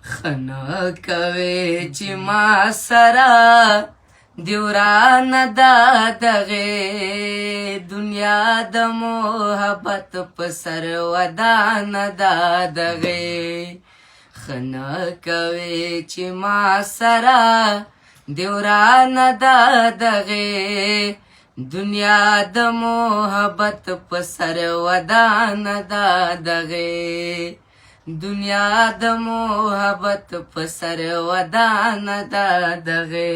خنه کوي چې ما سره دیوران دا دغه دنیا د محبت په سر ودان دا دغه خنه کوي چې ما سره دیوران دا دغه دنیا د محبت په سر ودان دا دغه دنیا د محبت په سر ودان دا دغه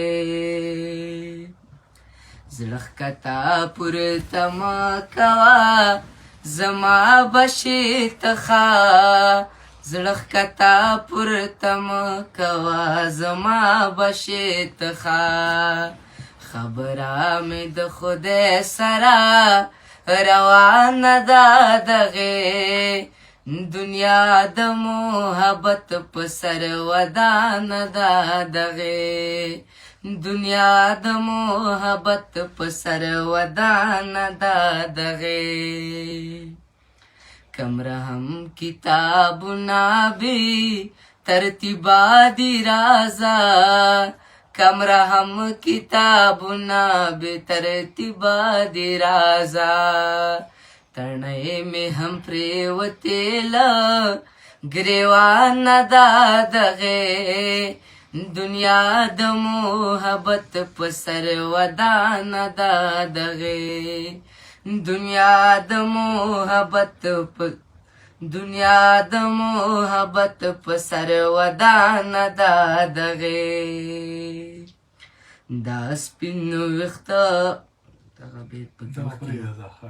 زړه کتا پورته مه کوه زما بشي تخا زړه کتا پورته مه کوه زما بشي تخا خبره مې د خدای سره روانه ده دغه دنیا د محبت په سر ودانه ده دغه دنیا د محبت په سر ودانه ده دغه کم رحم کتابونه بی ترتیبا دی رازا کم رحم کتابونه بی ترتیبا دی رازا تڼۍ مې هم پرېوتېله ګریوان دا دغه دنیا د محبت په سر ودانه دا دغه دنیا د محبت په دنیا د محبت په سر ودانه دا دغه دا سپین ویښته دغه بیت په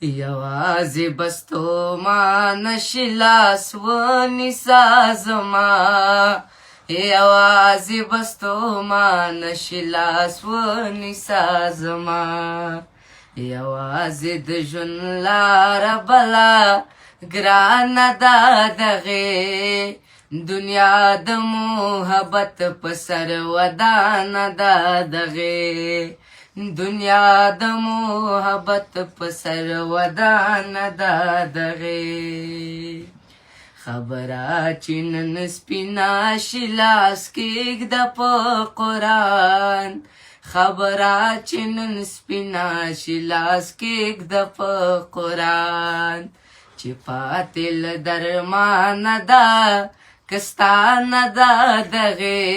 یوازې بستو ما نشي لاس ونیسا زما یوازې بستو ما نشي لاس ونیسا زما یوازې د ژوند لاره بله ګرانه ده دغې دنیا د محبت په سر ودانه ده دغې دنیا د محبت په سر ودانه ده دغې خبره چې نن سپینه شي لاس کېږده په قرآن خبره چې نن سپینه شي لاس کېږده په قرآن چې پاتې له درمانه ده که ستا نه ده دغې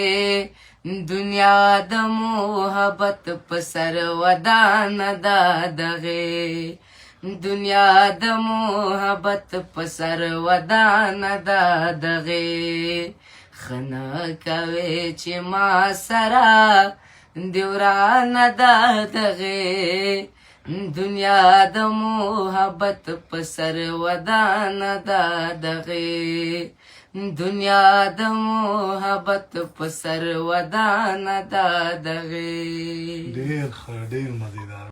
دنیا د محبت په سر ودانه ده دغې دنیا د محبت په سر ودانه ده دغې خنه کوي چې ما سره دیورانه ده دغې دنیا د محبت په سر ودانه ده دغې دنیا د محبت په سر ودانه ده دغې ډېر ښه ډېر مزیدار